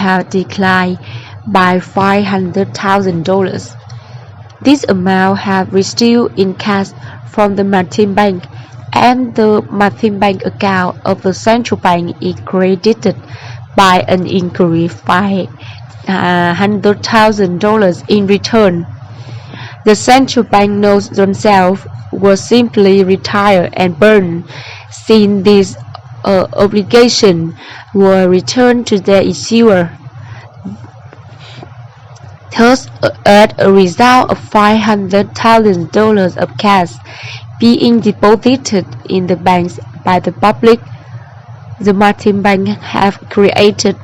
have declined by $500,000. This amount has received in cash from the Martin Bank, and the Martin Bank account of the central bank is credited by an increase by $100,000 in return. The central bank notes themselves were simply retired and burned, since these obligations were returned to their issuer. Thus, as a result of $500,000 of cash being deposited in the banks by the public, the Martin Bank have created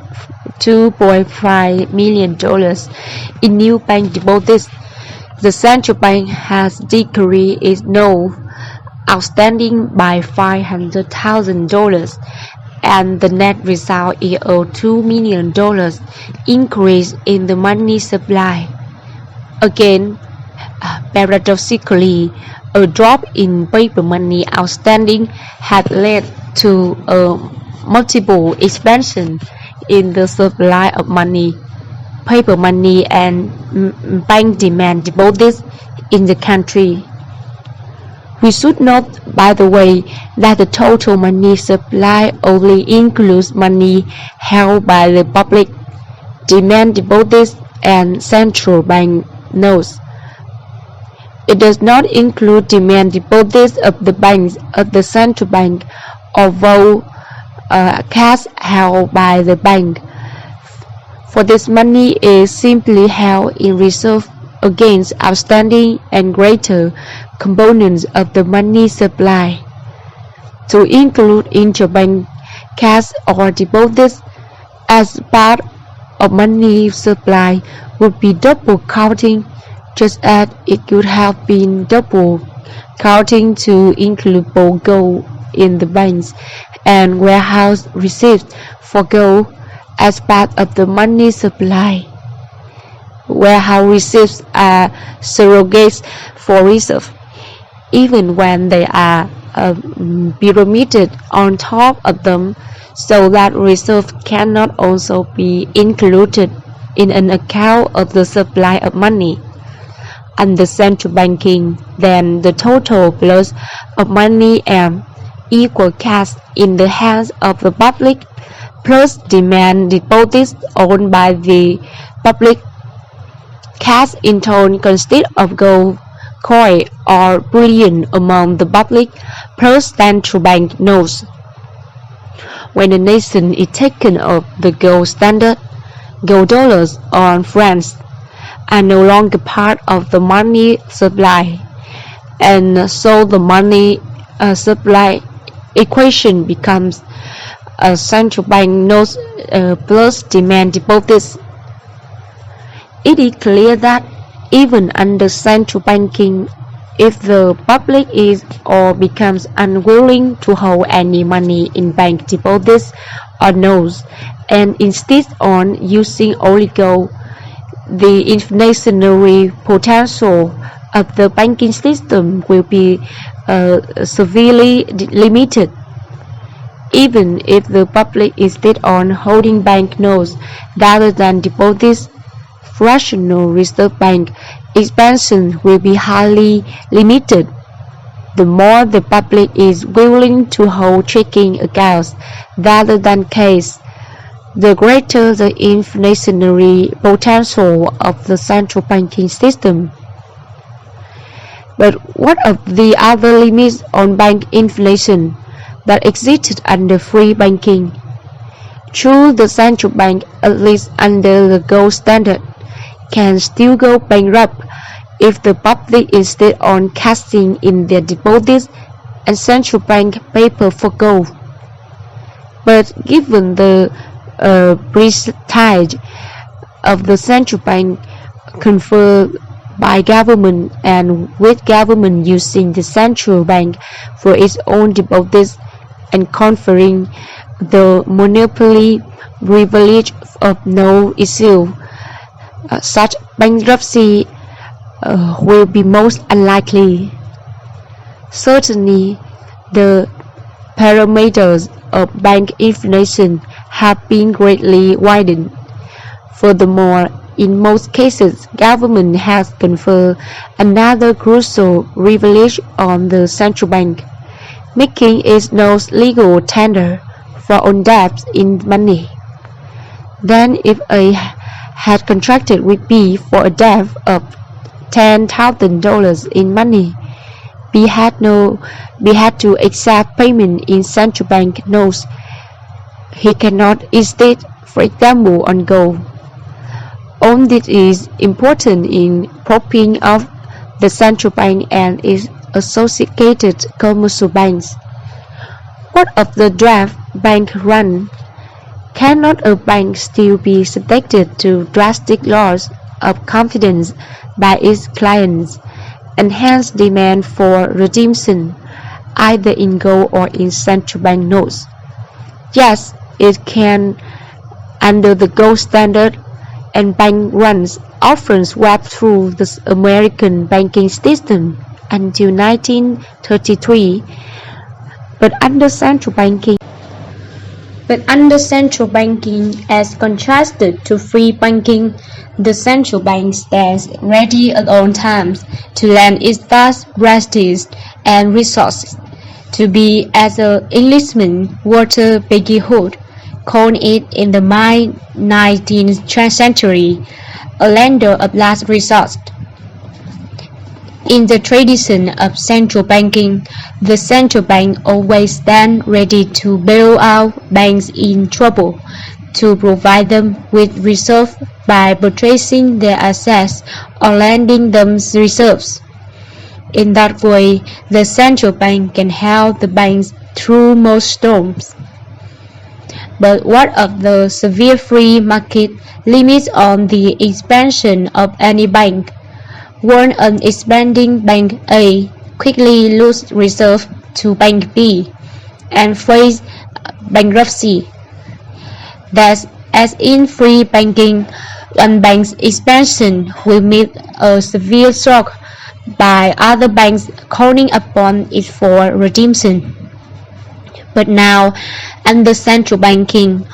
$2.5 million in new bank deposits. The central bank has decreased its note outstanding by $500,000, and the net result is a $2 million increase in the money supply. Again, paradoxically, a drop in paper money outstanding had led to a multiple expansion in the supply of money, paper money, and bank demand deposits in the country. We should note, by the way, that the total money supply only includes money held by the public, demand deposits, and central bank notes. It does not include demand deposits of the banks of the central bank, although cash held by the bank. For this money is simply held in reserve against outstanding and greater components of the money supply. To include interbank cash or deposits as part of money supply would be double counting, just as it could have been double counting to include both gold in the banks and warehouse receipts for gold as part of the money supply. Warehouse receipts are surrogates for reserve, even when they are pyramided on top of them, so that reserve cannot also be included in an account of the supply of money. Under central banking, then the total plus of money and equal cash in the hands of the public plus demand deposits owned by the public. Cash in turn consists of gold, coin, or bullion among the public plus central bank notes. When a nation is taken off the gold standard, gold dollars or francs are no longer part of the money supply, and so the money supply equation becomes a central bank notes plus demand deposits. It is clear that even under central banking, if the public is or becomes unwilling to hold any money in bank deposits or notes and insists on using only gold, the inflationary potential of the banking system will be severely limited. Even if the public insists on holding bank notes rather than deposits, fractional reserve bank expansion will be highly limited. The more the public is willing to hold checking accounts rather than cash, the greater the inflationary potential of the central banking system. But what of the other limits on bank inflation that existed under free banking? True, the central bank, at least under the gold standard, can still go bankrupt if the public insists on cashing in their deposits and central bank paper for gold. But given the prestige of the central bank conferred by government, and with government using the central bank for its own deposits and conferring the monopoly privilege of no issue, such bankruptcy will be most unlikely. Certainly, the parameters of bank inflation have been greatly widened. Furthermore, in most cases, government has conferred another crucial privilege on the central bank, making it no legal tender for own debts in money. Then if A had contracted with B for a debt of $10,000 in money, B had to accept payment in central bank notes. He cannot instead, for example, on gold. All this is important in propping up the central bank and its associated commercial banks. What of the draft bank run? Cannot a bank still be subjected to drastic loss of confidence by its clients, and hence demand for redemption, either in gold or in central bank notes? Yes, it can, under the gold standard, and bank runs often swept through the American banking system until 1933, but under central banking, as contrasted to free banking, the central bank stands ready at all times to lend its vast resources and resources, to be, as an Englishman, Walter Bagehot called it in the mid-19th century, a lender of last resort. In the tradition of central banking, the central bank always stands ready to bail out banks in trouble, to provide them with reserves by purchasing their assets or lending them reserves. In that way, the central bank can help the banks through most storms. But what of the severe free market limits on the expansion of any bank? When an expanding bank A quickly loses reserve to bank B and face bankruptcy, that as in free banking, one bank's expansion will meet a severe shock by other banks calling upon it for redemption. But now, under central banking,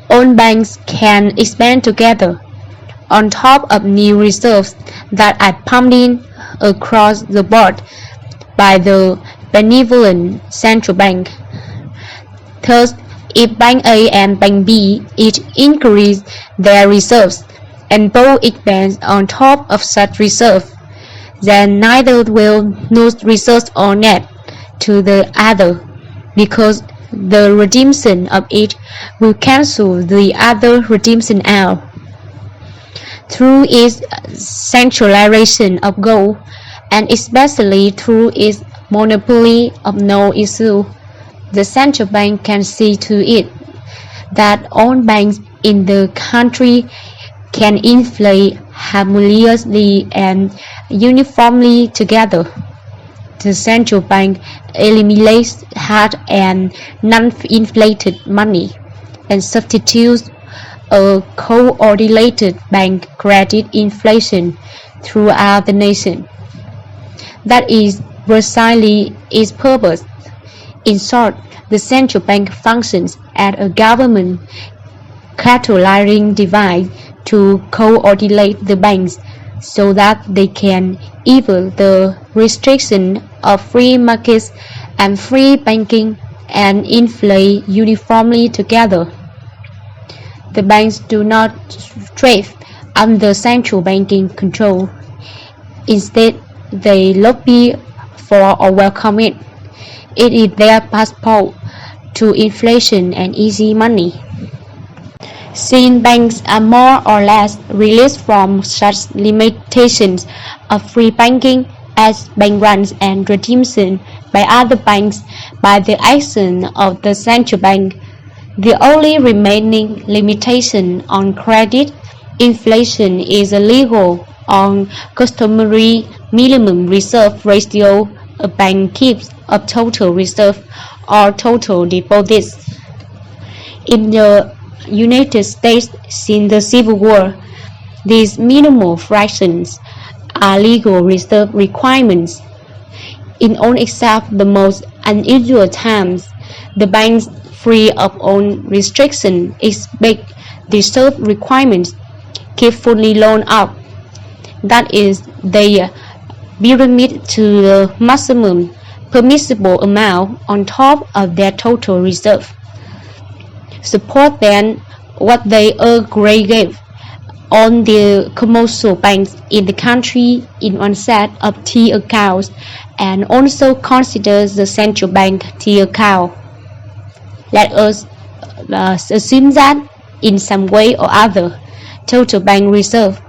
all banks can expand together, on top of new reserves that are pumped in across the board by the benevolent central bank. Thus, if Bank A and Bank B each increase their reserves, and both expand on top of such reserves, then neither will lose reserves or net to the other, because the redemption of each will cancel the other redemption out. Through its centralization of gold, and especially through its monopoly of no issue, the central bank can see to it that all banks in the country can inflate harmoniously and uniformly together. The central bank eliminates hard and non-inflated money and substitutes a coordinated bank credit inflation throughout the nation. That is precisely its purpose. In short, the central bank functions as a government catalyzing device to coordinate the banks so that they can evade the restriction of free markets and free banking and inflate uniformly together. The banks do not thrive under central banking control. Instead, they lobby for or welcome it. It is their passport to inflation and easy money. Since banks are more or less released from such limitations of free banking as bank runs and redemption by other banks by the action of the central bank, the only remaining limitation on credit inflation is a legal or customary minimum reserve ratio a bank keeps of total reserve or total deposits. In the United States since the Civil War, these minimal fractions are legal reserve requirements. In all except the most unusual times, the banks free of all restriction expect reserve requirements keep fully loaned up. That is, they pyramid to the maximum permissible amount on top of their total reserve. Support then what they aggregate on the commercial banks in the country in one set of T accounts and also consider the central bank T account. Let us assume that in some way or other, total bank reserve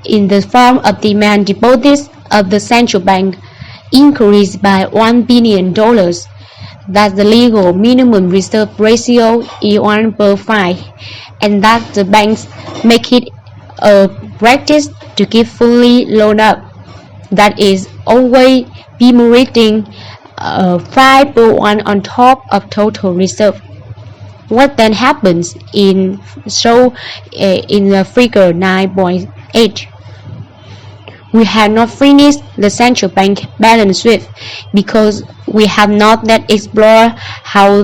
in the form of demand deposits of the central bank increased by $1 billion, that the legal minimum reserve ratio is 1/5, and that the banks make it a practice to keep fully loaned up, that is, always enumerating 5/1 on top of total reserve. What then happens in the figure 9.8? We have not finished the central bank balance sheet because we have not yet explored how